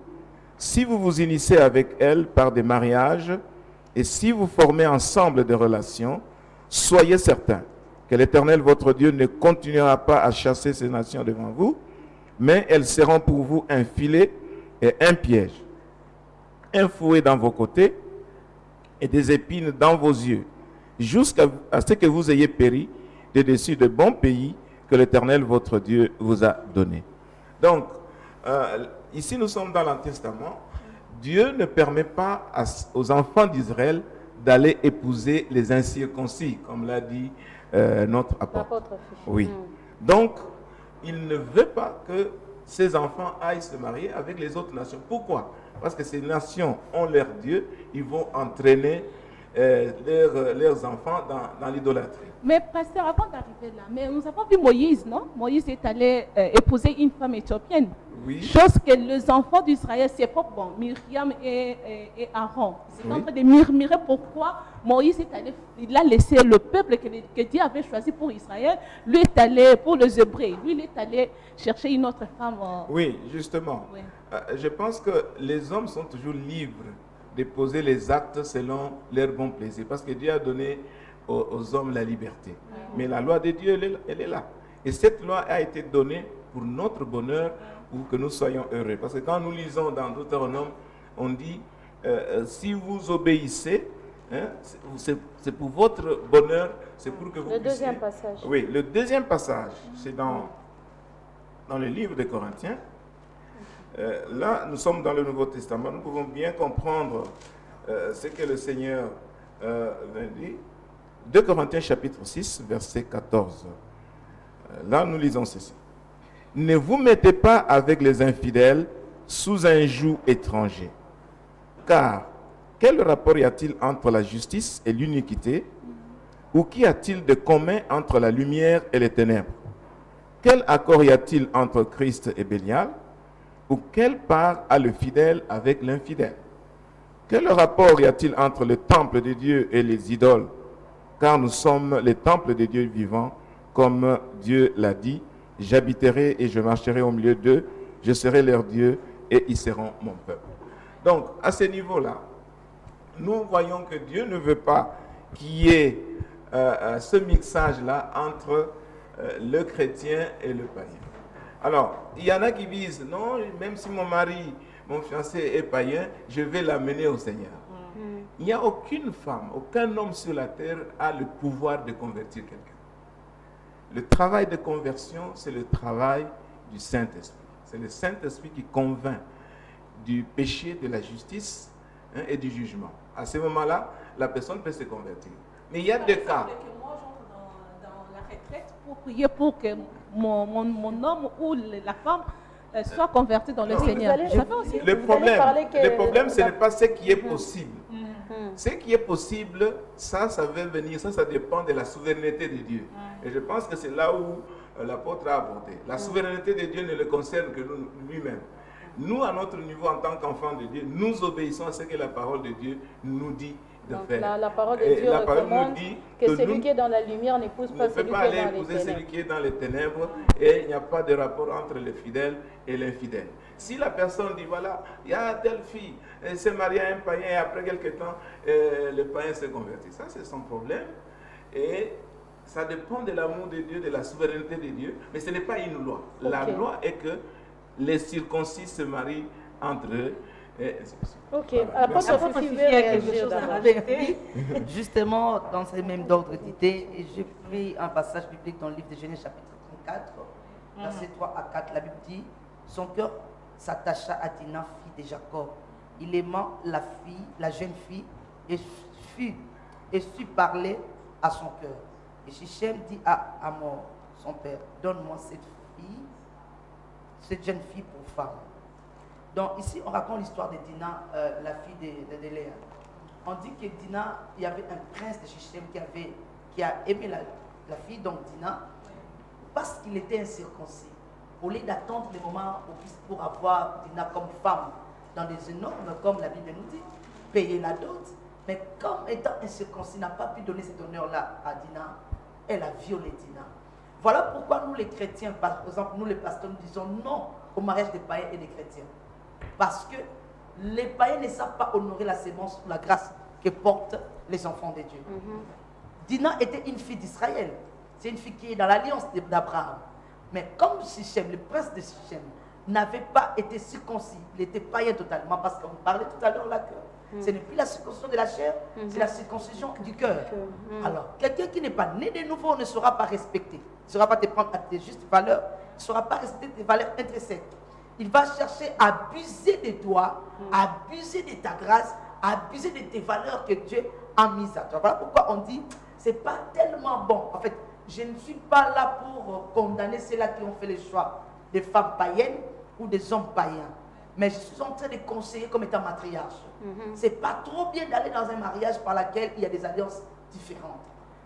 si vous vous unissez avec elles par des mariages, et si vous formez ensemble des relations, soyez certains que l'Éternel votre Dieu ne continuera pas à chasser ces nations devant vous, mais elles seront pour vous un filet et un piège, un fouet dans vos côtés et des épines dans vos yeux. jusqu'à ce que vous ayez péri de dessus de bons pays que l'Éternel, votre Dieu, vous a donnés. Donc, ici nous sommes dans l'Ancien Testament. Dieu ne permet pas aux enfants d'Israël d'aller épouser les incirconcis, comme l'a dit notre apôtre. Oui. Donc, il ne veut pas que ces enfants aillent se marier avec les autres nations. Pourquoi? Parce que ces nations ont leur Dieu, ils vont entraîner leurs enfants dans l'idolâtrie. Mais pasteur, avant d'arriver là, mais nous avons vu Moïse, non? Moïse est allé épouser une femme éthiopienne. Oui. Chose que les enfants d'Israël, c'est pas bon, Myriam et Aaron. C'est en train de murmurer pourquoi Moïse est allé, il a laissé le peuple que Dieu avait choisi pour Israël, lui est allé pour les Hébreux, lui il est allé chercher une autre femme. Oui, justement. Oui. Je pense que les hommes sont toujours libres de poser les actes selon leur bon plaisir, parce que Dieu a donné aux hommes la liberté. Mais la loi de Dieu, elle est là. Et cette loi a été donnée pour notre bonheur, pour que nous soyons heureux. Parce que quand nous lisons dans Deutéronome, on dit, si vous obéissez, hein, c'est pour votre bonheur, c'est pour que vous puissiez... Le deuxième passage. Oui, le deuxième passage, c'est dans le livre des Corinthiens. Là, nous sommes dans le Nouveau Testament, nous pouvons bien comprendre ce que le Seigneur dit. 2 Corinthiens chapitre 6, verset 14. Là, nous lisons ceci. Ne vous mettez pas avec les infidèles sous un joug étranger. Car quel rapport y a-t-il entre la justice et l'iniquité? Ou qu'y a-t-il de commun entre la lumière et les ténèbres? Quel accord y a-t-il entre Christ et Bélial? Ou quelle part a le fidèle avec l'infidèle? Quel rapport y a-t-il entre le temple de Dieu et les idoles? Car nous sommes les temples de Dieu vivant, comme Dieu l'a dit. J'habiterai et je marcherai au milieu d'eux, je serai leur Dieu et ils seront mon peuple. Donc, à ce niveau-là, nous voyons que Dieu ne veut pas qu'il y ait ce mixage-là entre le chrétien et le païen. Alors, il y en a qui disent, non, même si mon mari, mon fiancé est païen, je vais l'amener au Seigneur. Il n'y a aucune femme, aucun homme sur la terre a le pouvoir de convertir quelqu'un. Le travail de conversion, c'est le travail du Saint-Esprit. C'est le Saint-Esprit qui convainc du péché, de la justice, hein, et du jugement. À ce moment-là, la personne peut se convertir. Mais il y a des cas. Moi, j'entre dans la retraite pour prier pour que mon homme ou la femme soit convertie dans le Seigneur. Le problème, ce n'est pas ce qui est possible. Ce qui est possible, ça va venir, ça dépend de la souveraineté de Dieu. Et je pense que c'est là où l'apôtre a abordé. La souveraineté de Dieu ne le concerne que lui-même. Nous, à notre niveau, en tant qu'enfants de Dieu, nous obéissons à ce que la parole de Dieu nous dit de faire. La parole de Dieu recommande que celui qui est dans la lumière n'épouse pas celui qui est dans les ténèbres. Ne peut pas aller épouser celui qui est dans les ténèbres, et il n'y a pas de rapport entre le fidèle et l'infidèle. Si la personne dit, voilà, il y a telle fille, elle s'est mariée à un païen et après quelques temps, le païen s'est converti. Ça, c'est son problème. Et ça dépend de l'amour de Dieu, de la souveraineté de Dieu, mais ce n'est pas une loi. Okay. La loi est que les circoncis se marient entre eux. Ok, après ça faut quelque chose à rajouter. Justement, dans ces mêmes ordres d'idées, j'ai pris un passage biblique dans le livre de Genèse chapitre 34, versets 3 à 4. La Bible dit, son cœur s'attacha à Dina, fille de Jacob. Il aima la jeune fille, et sut parler à son cœur. Et Shichem dit à Hamor, son père, donne-moi cette jeune fille pour femme. Donc ici, on raconte l'histoire de Dina, la fille de Léa. On dit que Dina, il y avait un prince de Shichem qui a aimé la fille, donc Dina, parce qu'il était incirconcis. Au lieu d'attendre le moment pour avoir Dina comme femme dans des normes, comme la Bible nous dit, payer la dot. Mais comme étant incirconcis, n'a pas pu donner cet honneur-là à Dina, elle a violé Dina. Voilà pourquoi nous les chrétiens, par exemple, nous les pasteurs, nous disons non au mariage des païens et des chrétiens. Parce que les païens ne savent pas honorer la sémence ou la grâce que portent les enfants de Dieu. Dina était une fille d'Israël. C'est une fille qui est dans l'alliance d'Abraham. Mais comme Shichem, le prince de Shichem, n'avait pas été circoncis, il était païen totalement, parce qu'on parlait tout à l'heure là que Ce n'est plus la circoncision de la chair, c'est la circoncision du cœur. Alors, quelqu'un qui n'est pas né de nouveau ne sera pas respecté. Il ne saura pas te prendre à tes justes valeurs, il ne saura pas respecter tes valeurs intrinsèques. Il va chercher à abuser de toi, à abuser de ta grâce, à abuser de tes valeurs que Dieu a mises à toi. Voilà pourquoi on dit, c'est pas tellement bon. En fait, je ne suis pas là pour condamner ceux-là qui ont fait le choix des femmes païennes ou des hommes païens. Mais je suis en train de conseiller comme étant matriarche. C'est pas trop bien d'aller dans un mariage par lequel il y a des alliances différentes.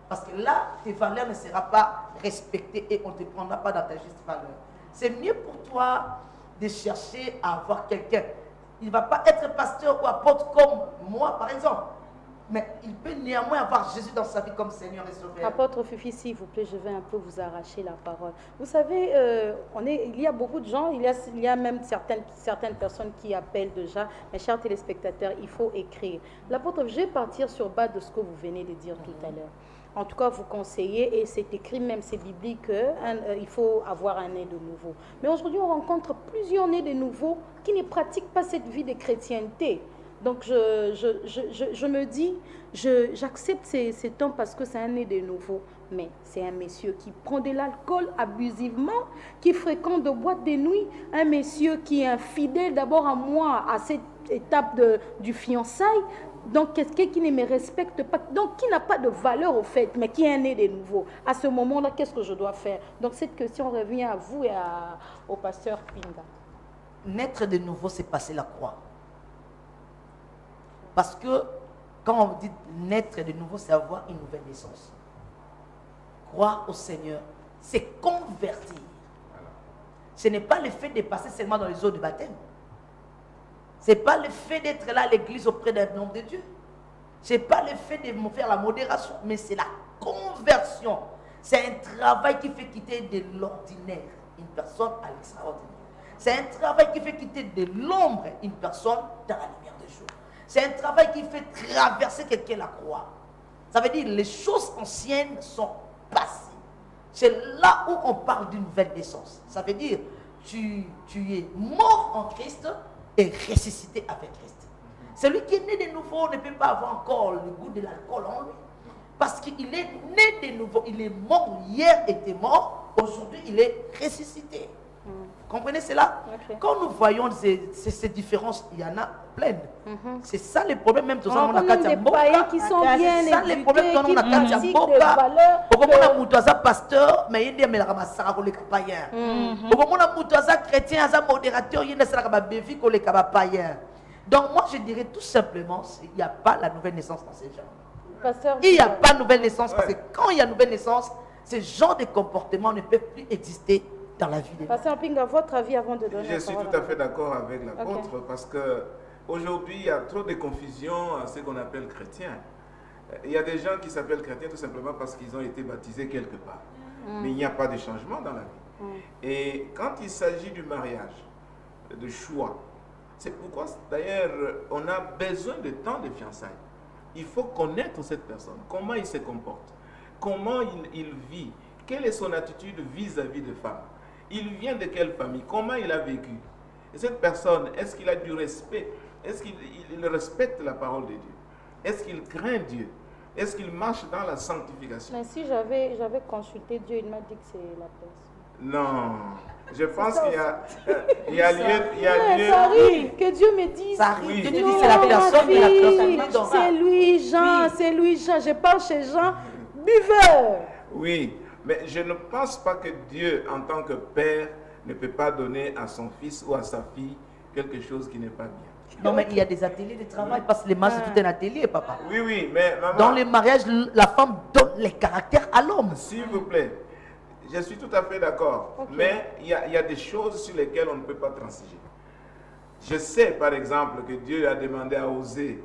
Parce que là, tes valeurs ne seront pas respectées et on ne te prendra pas dans ta juste valeur. C'est mieux pour toi de chercher à avoir quelqu'un. Il ne va pas être pasteur ou apôtre comme moi, par exemple. Mais il peut néanmoins avoir Jésus dans sa vie comme Seigneur et Sauveur. Apôtre Fifi, s'il vous plaît, je vais un peu vous arracher la parole. Vous savez, il y a beaucoup de gens, il y a même certaines personnes qui appellent déjà, mes chers téléspectateurs, il faut écrire. L'apôtre, je vais partir sur base de ce que vous venez de dire tout à l'heure. En tout cas, vous conseillez, et c'est écrit même, c'est biblique, il faut avoir un né de nouveau. Mais aujourd'hui, on rencontre plusieurs nés de nouveau qui ne pratiquent pas cette vie de chrétienté. Donc, je me dis, j'accepte cet homme parce que c'est un né de nouveau. Mais c'est un monsieur qui prend de l'alcool abusivement, qui fréquente de boîtes de nuit. Un monsieur qui est infidèle d'abord à moi, à cette étape du fiançailles. Donc, quelqu'un qui ne me respecte pas, donc qui n'a pas de valeur au fait, mais qui est né de nouveau. À ce moment-là, qu'est-ce que je dois faire? Donc, cette question revient à vous et au pasteur Pinga. Naître de nouveau, c'est passer la croix. Parce que quand on dit naître de nouveau, c'est avoir une nouvelle naissance. Croire au Seigneur, c'est convertir. Ce n'est pas le fait de passer seulement dans les eaux de baptême. Ce n'est pas le fait d'être là à l'église auprès d'un homme de Dieu. Ce n'est pas le fait de faire la modération, mais c'est la conversion. C'est un travail qui fait quitter de l'ordinaire une personne à l'extraordinaire. C'est un travail qui fait quitter de l'ombre une personne dans la lumière du jour. C'est un travail qui fait traverser quelqu'un la croix. Ça veut dire les choses anciennes sont passées. C'est là où on parle d'une nouvelle naissance. Ça veut dire tu es mort en Christ et ressuscité avec Christ. Celui qui est né de nouveau ne peut pas avoir encore le goût de l'alcool en lui. Parce qu'il est né de nouveau. Il est mort, hier était mort, aujourd'hui il est ressuscité. Comprenez cela? Okay. Quand nous voyons ces différences, il y en a plein. C'est ça le problème, même tout ça. On a des païens qui sont bien éduqués, qui pratiquent des valeurs. On a pasteur, mais il y a des païens. On a chrétien, un modérateur, il y a des païens. Donc moi je dirais tout simplement, il n'y a pas la nouvelle naissance dans ces gens. Il n'y a pas de nouvelle naissance, parce que quand il y a nouvelle naissance, ce genre de comportement ne peut plus exister dans la vie des gens. Pasteur Pinga, votre avis avant de donner Je suis tout à fait d'accord avec l'apôtre, parce que aujourd'hui il y a trop de confusion à ce qu'on appelle chrétien. Il y a des gens qui s'appellent chrétiens tout simplement parce qu'ils ont été baptisés quelque part. Mais il n'y a pas de changement dans la vie. Et quand il s'agit du mariage, de choix, c'est pourquoi d'ailleurs on a besoin de temps de fiançailles. Il faut connaître cette personne, comment il se comporte, comment il vit, quelle est son attitude vis-à-vis des femmes. Il vient de quelle famille? Comment il a vécu? Et cette personne, est-ce qu'il a du respect? Est-ce qu'il respecte la parole de Dieu? Est-ce qu'il craint Dieu? Est-ce qu'il marche dans la sanctification? Mais si j'avais consulté Dieu, il m'a dit que c'est la personne. Non, je pense qu'il y a lieu. Ça arrive, que Dieu me dise. Ça arrive, Dieu te dit c'est la personne, mais la personne. C'est lui, Jean, oui. C'est lui, Jean. Je parle chez Jean, buveur. Oui. Mais je ne pense pas que Dieu, en tant que père, ne peut pas donner à son fils ou à sa fille quelque chose qui n'est pas bien. Non, mais il y a des ateliers de travail, parce que les mariages, c'est tout un atelier, papa. Oui, mais maman... Dans les mariages, la femme donne les caractères à l'homme. S'il vous plaît, je suis tout à fait d'accord. Okay. Mais il y a des choses sur lesquelles on ne peut pas transiger. Je sais, par exemple, que Dieu a demandé à Osée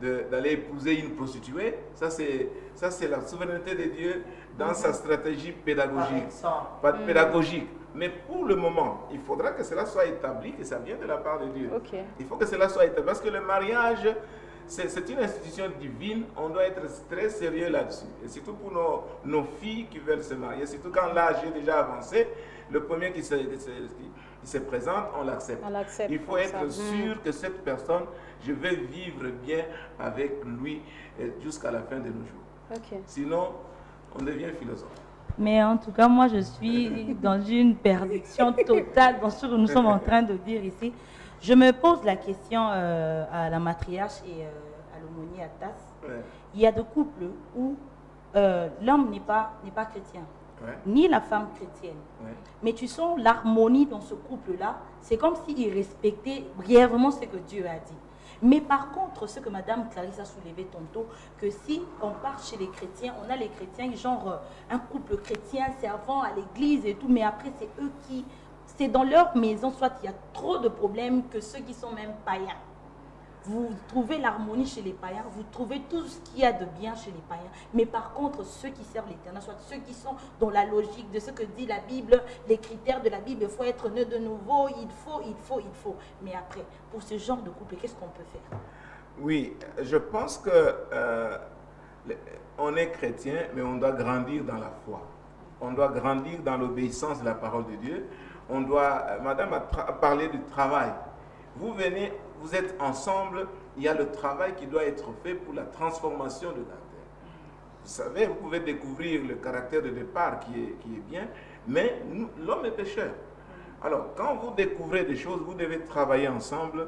d'aller épouser une prostituée. Ça, c'est la souveraineté de Dieu dans sa stratégie pédagogique. Pédagogique. Mais pour le moment, il faudra que cela soit établi, que ça vienne de la part de Dieu. Okay. Il faut que cela soit établi. Parce que le mariage, c'est une institution divine. On doit être très sérieux là-dessus. Et surtout pour nos filles qui veulent se marier. Surtout quand l'âge est déjà avancé. Le premier il se présente, on l'accepte. Il faut être sûr que cette personne, je vais vivre bien avec lui jusqu'à la fin de nos jours. Sinon, on devient philosophe. Mais en tout cas, moi, je suis dans une perdition totale dans ce que nous sommes en train de dire ici. Je me pose la question à la matriarche et à l'aumônier Atas. Il y a des couples où l'homme n'est pas chrétien, ni la femme chrétienne. Mais tu sens l'harmonie dans ce couple-là. C'est comme s'ils respectaient brièvement ce que Dieu a dit. Mais par contre, ce que Madame Clarisse a soulevé tantôt, que si on part chez les chrétiens, on a les chrétiens, genre un couple chrétien servant à l'église et tout, mais après c'est eux qui, c'est dans leur maison, soit il y a trop de problèmes que ceux qui sont même païens. Vous trouvez l'harmonie chez les païens, vous trouvez tout ce qu'il y a de bien chez les païens. Mais par contre, ceux qui servent l'Éternel, soit ceux qui sont dans la logique de ce que dit la Bible, les critères de la Bible, il faut être né de nouveau, il faut. Mais après, pour ce genre de couple, qu'est-ce qu'on peut faire? Oui, je pense que on est chrétien, mais on doit grandir dans la foi. On doit grandir dans l'obéissance de la parole de Dieu. On doit, Madame a parlé du travail. Vous venez, vous êtes ensemble, il y a le travail qui doit être fait pour la transformation de caractère. Vous savez, vous pouvez découvrir le caractère de départ qui est bien, mais l'homme est pécheur. Alors, quand vous découvrez des choses, vous devez travailler ensemble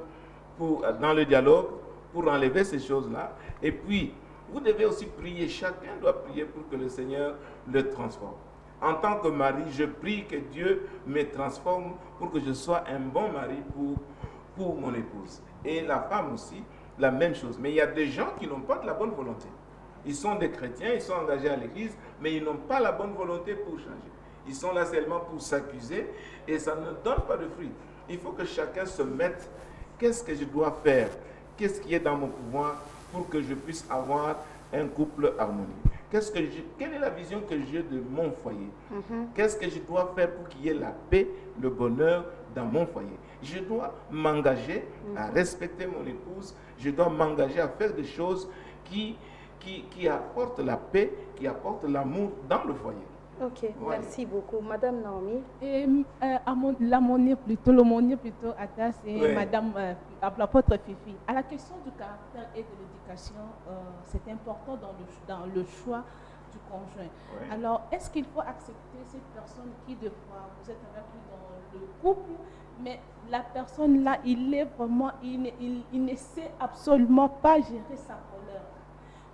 dans le dialogue pour enlever ces choses-là. Et puis, vous devez aussi prier. Chacun doit prier pour que le Seigneur le transforme. En tant que mari, je prie que Dieu me transforme pour que je sois un bon mari pour mon épouse. Et la femme aussi, la même chose. Mais il y a des gens qui n'ont pas de la bonne volonté. Ils sont des chrétiens, ils sont engagés à l'église, mais ils n'ont pas la bonne volonté pour changer. Ils sont là seulement pour s'accuser et ça ne donne pas de fruits. Il faut que chacun se mette, qu'est-ce que je dois faire? Qu'est-ce qui est dans mon pouvoir pour que je puisse avoir un couple harmonieux? Quelle est la vision que j'ai de mon foyer? Qu'est-ce que je dois faire pour qu'il y ait la paix, le bonheur dans mon foyer? Je dois m'engager à respecter mon épouse. Je dois m'engager à faire des choses qui apportent la paix, qui apportent l'amour dans le foyer. Ok, voilà. Merci beaucoup. Madame Naomi. L'aumônier plutôt Atas et Madame l'apôtre Fifi. À la question du caractère et de l'éducation, c'est important dans le choix du conjoint. Alors, est-ce qu'il faut accepter cette personne qui, des fois, vous êtes avec lui dans le couple, mais la personne là, il ne sait absolument pas gérer sa colère.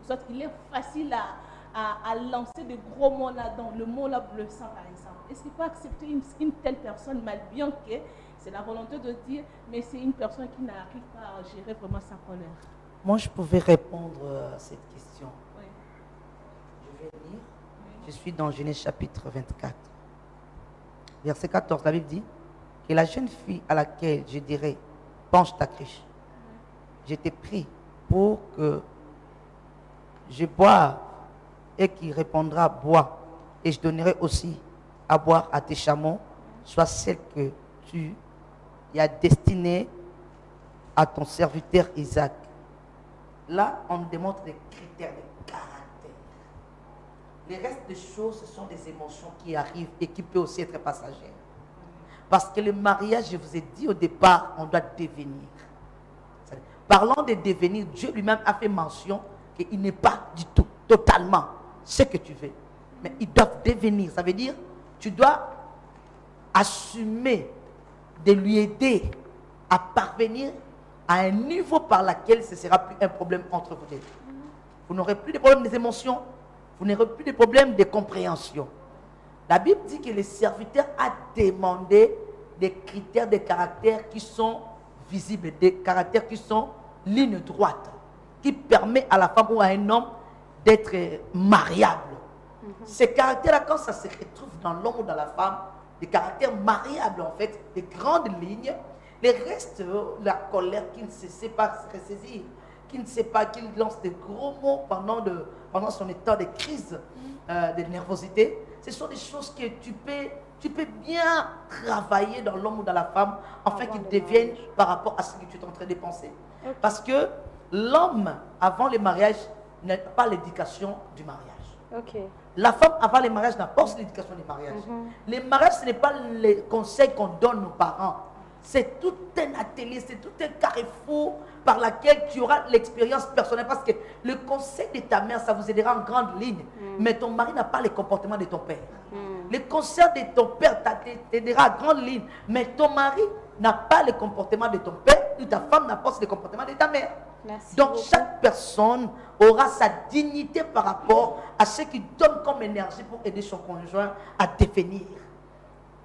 Soit il est facile à lancer des gros mots là-dedans, le mot là, le sang par exemple. Est-ce qu'il faut accepter une telle personne, mal bien que c'est la volonté de dire, mais c'est une personne qui n'arrive pas à gérer vraiment sa colère? Moi, je pouvais répondre à cette question. Je vais lire. Je suis dans Genèse chapitre 24. Verset 14, la Bible dit que la jeune fille à laquelle je dirais, penche ta cruche, je t'ai pris pour que je boive et qui répondra bois, et je donnerai aussi à boire à tes chameaux, soit celle que tu as destinée à ton serviteur Isaac. Là, on nous démontre des critères de caractère. Les restes des choses, ce sont des émotions qui arrivent et qui peuvent aussi être passagères. Parce que le mariage, je vous ai dit au départ, on doit devenir. Parlant de devenir, Dieu lui-même a fait mention qu'il n'est pas du tout, totalement, ce que tu veux. Mais ils doivent devenir. Ça veut dire, tu dois assumer de lui aider à parvenir à un niveau par lequel ce ne sera plus un problème entre vous deux. Vous n'aurez plus de problèmes des émotions, vous n'aurez plus de problèmes de compréhension. La Bible dit que le serviteur a demandé des critères de caractère qui sont visibles, des caractères qui sont ligne droite, qui permet à la femme ou à un homme d'être mariable. Ces caractères-là, quand ça se retrouve dans l'homme ou dans la femme, des caractères mariables en fait, des grandes lignes, les restes, la colère qui ne sait pas se ressaisir, qui ne sait pas, qui lance des gros mots pendant son état de crise, de nervosité, ce sont des choses que tu peux bien travailler dans l'homme ou dans la femme, afin qu'ils deviennent par rapport à ce que tu es en train de penser. Parce que l'homme, avant le mariage, n'a pas l'éducation du mariage. Ok. La femme, avant les mariages, n'a pas aussi l'éducation des mariages. Les mariages, ce n'est pas les conseils qu'on donne aux parents. C'est tout un atelier, c'est tout un carrefour par lequel tu auras l'expérience personnelle. Parce que le conseil de ta mère, ça vous aidera en grande ligne. Mais ton mari n'a pas les comportements de ton père. Le conseil de ton père t'aidera en grande ligne. Mais ton mari n'a pas les comportements de ton père ou ta femme n'a pas les comportements de ta mère. Merci Donc beaucoup. chaque personne aura sa dignité par rapport à ce qu'il donne comme énergie pour aider son conjoint à devenir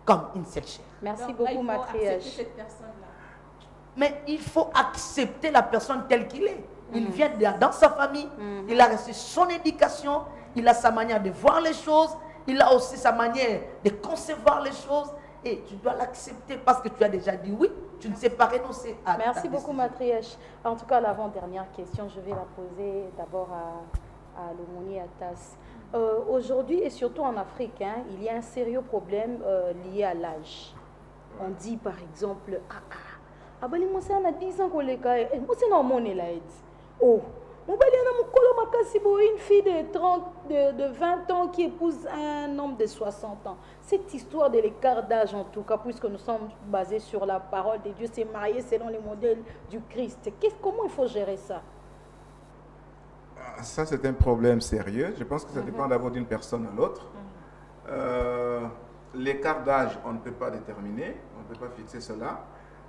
comme une seule chair. Merci Donc, beaucoup, là, il faut accepter Matrièche. cette personne-là. Mais il faut accepter la personne telle qu'il est. Il vient dans sa famille, il a reçu son éducation, il a sa manière de voir les choses, il a aussi sa manière de concevoir les choses. Et tu dois l'accepter parce que tu as déjà dit oui, tu ne sais pas renoncer à Merci ta beaucoup, décision. Matrièche. En tout cas, l'avant-dernière question, je vais la poser d'abord à Lomoni Atas. Aujourd'hui, et surtout en Afrique, hein, il y a un sérieux problème lié à l'âge. On dit par exemple, moi c'est à 10 ans qu'on les gagne, moi c'est non mon élève. Oh, une fille de 30, de 20 ans qui épouse un homme de 60 ans. Cette histoire de l'écart d'âge, en tout cas, puisque nous sommes basés sur la parole de Dieu, c'est marié selon les modèles du Christ. Comment il faut gérer ça? Ça, c'est un problème sérieux. Je pense que ça dépend d'abord d'une personne à l'autre. L'écart d'âge, on ne peut pas déterminer, on ne peut pas fixer cela,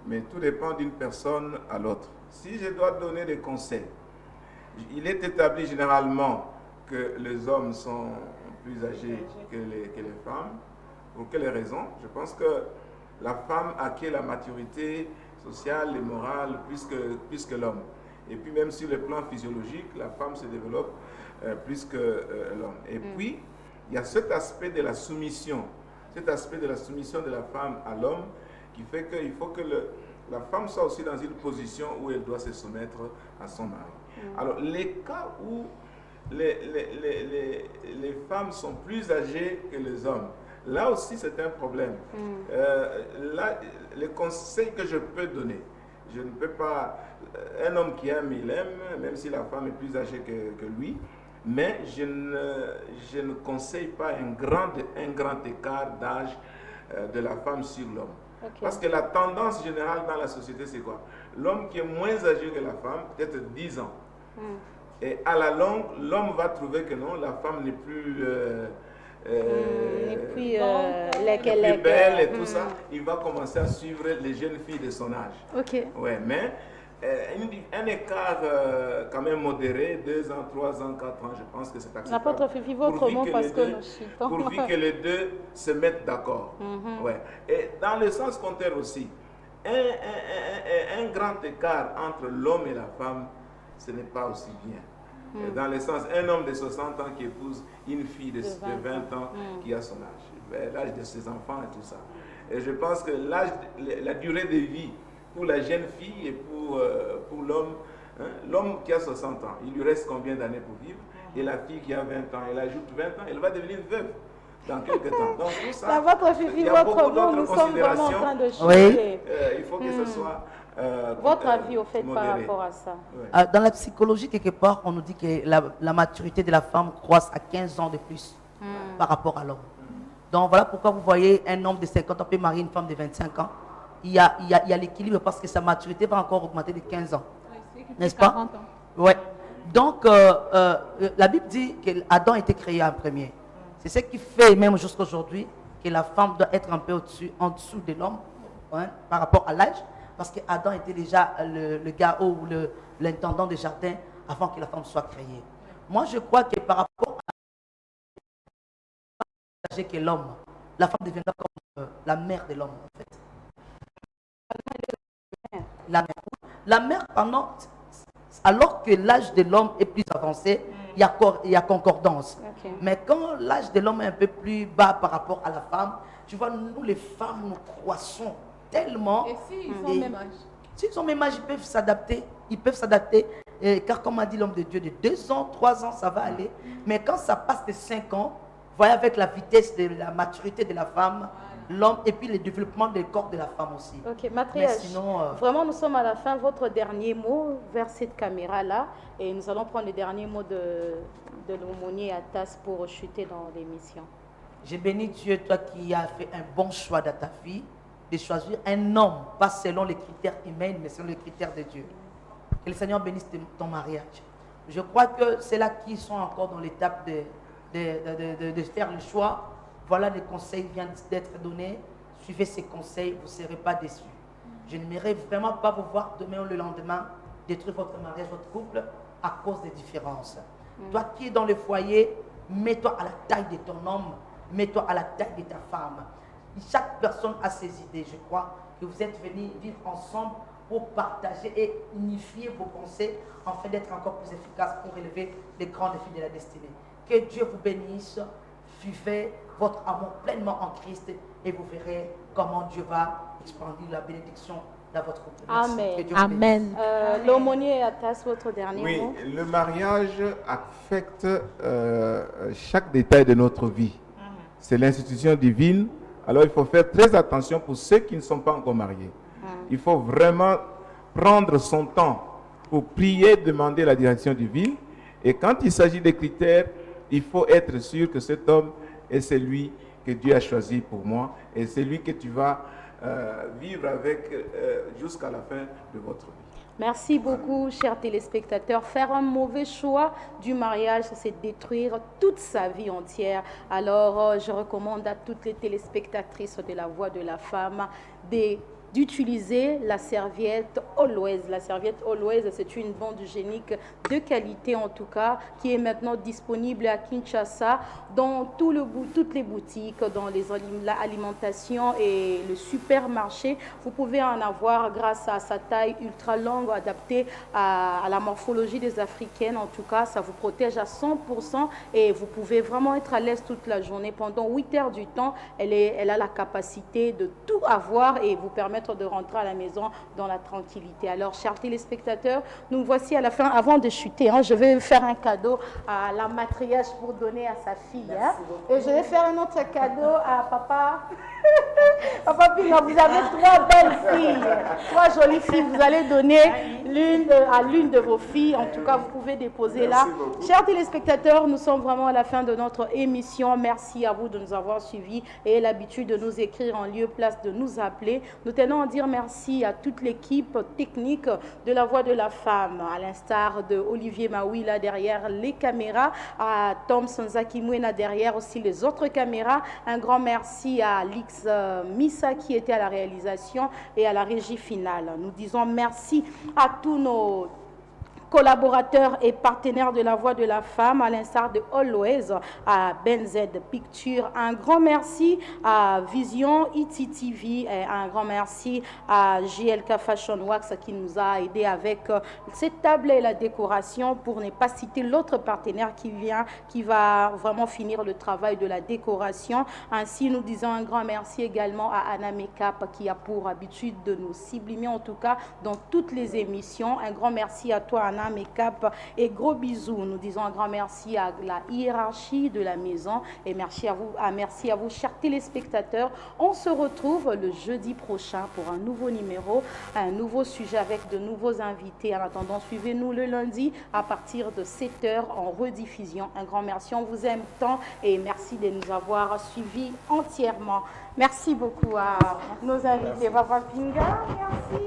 mais tout dépend d'une personne à l'autre. Si je dois donner des conseils, il est établi généralement que les hommes sont plus âgés que les femmes. Pour quelles raisons? Je pense que la femme acquiert la maturité sociale et morale plus que l'homme. Et puis même sur le plan physiologique, la femme se développe plus que l'homme. Et puis, il y a cet aspect de la soumission, de la femme à l'homme qui fait qu'il faut que la femme soit aussi dans une position où elle doit se soumettre à son mari. Alors, les cas où les femmes sont plus âgées que les hommes, là aussi c'est un problème. Là, les conseils que je peux donner, je ne peux pas... Un homme qui aime, il aime, même si la femme est plus âgée que lui, mais je ne conseille pas un grand écart d'âge de la femme sur l'homme. Okay. Parce que la tendance générale dans la société, c'est quoi? L'homme qui est moins âgé que la femme, peut-être 10 ans. Et à la longue, l'homme va trouver que non, la femme n'est plus... plus belle et tout ça. Il va commencer à suivre les jeunes filles de son âge. Ok. Ouais, mais un écart quand même modéré, 2 ans, 3 ans, 4 ans, je pense que c'est acceptable. L'apôtre Fifi, votre mot parce que nous chutons. Pourvu que les deux se mettent d'accord. Ouais. Et dans le sens contraire aussi, un grand écart entre l'homme et la femme, ce n'est pas aussi bien. Dans le sens, un homme de 60 ans qui épouse une fille de 20 ans qui a son âge, l'âge de ses enfants et tout ça. Et je pense que la durée de vie pour la jeune fille et pour l'homme, l'homme qui a 60 ans, il lui reste combien d'années pour vivre? Et la fille qui a 20 ans, elle ajoute 20 ans, elle va devenir veuve dans quelques temps. Donc tout ça, il y a beaucoup d'autres considérations. Oui. Il faut que ce soit... votre avis au fait modéré. Par rapport à ça? Ouais. Dans la psychologie, quelque part, on nous dit que la maturité de la femme croît à 15 ans de plus par rapport à l'homme. Donc voilà pourquoi vous voyez un homme de 50 ans peut marier une femme de 25 ans. Il y a l'équilibre parce que sa maturité va encore augmenter de 15 ans. N'est-ce pas? 40 ans. Ouais. Donc, la Bible dit qu'Adam a été créé en premier. C'est ce qui fait, même jusqu'à aujourd'hui, que la femme doit être un peu en dessous de l'homme par rapport à l'âge. Parce qu'Adam était déjà le gars ou l'intendant des jardins avant que la femme soit créée. Moi, je crois que par rapport à l'âge que l'homme, la femme deviendra comme la mère de l'homme, en fait. La mère, alors que l'âge de l'homme est plus avancé, il y a concordance. Okay. Mais quand l'âge de l'homme est un peu plus bas par rapport à la femme, tu vois, nous les femmes, nous croissons tellement. Et s'ils ont le même âge? S'ils ont le même âge, ils peuvent s'adapter. Car comme a dit l'homme de Dieu, de 2 ans, 3 ans, ça va aller. Mais quand ça passe de 5 ans, voyez avec la vitesse de la maturité de la femme, l'homme et puis le développement du corps de la femme aussi. Ok, matriarche. Mais sinon, vraiment, nous sommes à la fin. Votre dernier mot vers cette caméra-là. Et nous allons prendre le dernier mot de l'aumônier Atas pour chuter dans l'émission. j'ai béni Dieu, toi qui as fait un bon choix dans ta vie, de choisir un homme, pas selon les critères humains, mais selon les critères de Dieu. Que le Seigneur bénisse ton mariage. Je crois que c'est là qui sont encore dans l'étape de faire le choix. Voilà, des conseils viennent d'être donnés. Suivez ces conseils, vous ne serez pas déçus. Je n'aimerais vraiment pas vous voir demain ou le lendemain détruire votre mariage, votre couple, à cause des différences. Toi qui es dans le foyer, mets-toi à la taille de ton homme, mets-toi à la taille de ta femme. Chaque personne a ses idées. Je crois que vous êtes venus vivre ensemble pour partager et unifier vos pensées afin d'être encore plus efficace pour relever les grands défis de la destinée. Que Dieu vous bénisse. Vivez votre amour pleinement en Christ et vous verrez comment Dieu va expander la bénédiction dans votre couple. Merci. Amen. Que Dieu vous Amen. L'aumônier Atas, votre dernier Oui, mot. le mariage affecte chaque détail de notre vie. C'est l'institution divine. Alors il faut faire très attention pour ceux qui ne sont pas encore mariés. Il faut vraiment prendre son temps pour prier, demander la direction divine. Et quand il s'agit des critères, il faut être sûr que cet homme est celui que Dieu a choisi pour moi et celui que tu vas vivre avec jusqu'à la fin de votre vie. Merci beaucoup, chers téléspectateurs. Faire un mauvais choix du mariage, c'est détruire toute sa vie entière. Alors, je recommande à toutes les téléspectatrices de La Voix de la Femme d'utiliser la serviette Always. La serviette Always, c'est une bande hygiénique de qualité en tout cas, qui est maintenant disponible à Kinshasa dans toutes les boutiques, dans l'alimentation et le supermarché. Vous pouvez en avoir grâce à sa taille ultra longue, adaptée à la morphologie des Africaines. En tout cas, ça vous protège à 100% et vous pouvez vraiment être à l'aise toute la journée. Pendant 8 heures du temps, elle a la capacité de tout avoir et vous permettre de rentrer à la maison dans la tranquillité. Alors, chers téléspectateurs, nous voici à la fin. Avant de chuter, je vais faire un cadeau à la matriarche pour donner à sa fille. Et je vais faire un autre cadeau à papa. Papa Pinga, vous avez 3 belles filles, 3 jolies filles. Vous allez donner à l'une de vos filles. En tout cas, vous pouvez déposer là. Chers téléspectateurs, nous sommes vraiment à la fin de notre émission. Merci à vous de nous avoir suivis et l'habitude de nous écrire en lieu, place, de nous appeler. Nous tenons à dire merci à toute l'équipe technique de La Voix de la Femme, à l'instar de Olivier Maui là derrière les caméras, à Tom Sonzakimwena derrière aussi les autres caméras. Un grand merci à Lix Missa qui était à la réalisation et à la régie finale. Nous disons merci à tous nos collaborateurs et partenaires de La Voix de la Femme, à l'instar de Always, à Benzed Picture. Un grand merci à Vision ITTV et un grand merci à JLK Fashion Wax qui nous a aidé avec cette table et la décoration, pour ne pas citer l'autre partenaire qui va vraiment finir le travail de la décoration. Ainsi, nous disons un grand merci également à Anna Makeup qui a pour habitude de nous sublimer, en tout cas dans toutes les émissions. Un grand merci à toi, Anna Makeup, et gros bisous. Nous disons un grand merci à la hiérarchie de la maison et merci à vous, chers téléspectateurs. On se retrouve le jeudi prochain pour un nouveau numéro, un nouveau sujet avec de nouveaux invités. En attendant, suivez-nous le lundi à partir de 7h en rediffusion. Un grand merci, on vous aime tant et merci de nous avoir suivis entièrement. Merci beaucoup à nos invités. Papa Pinga, merci.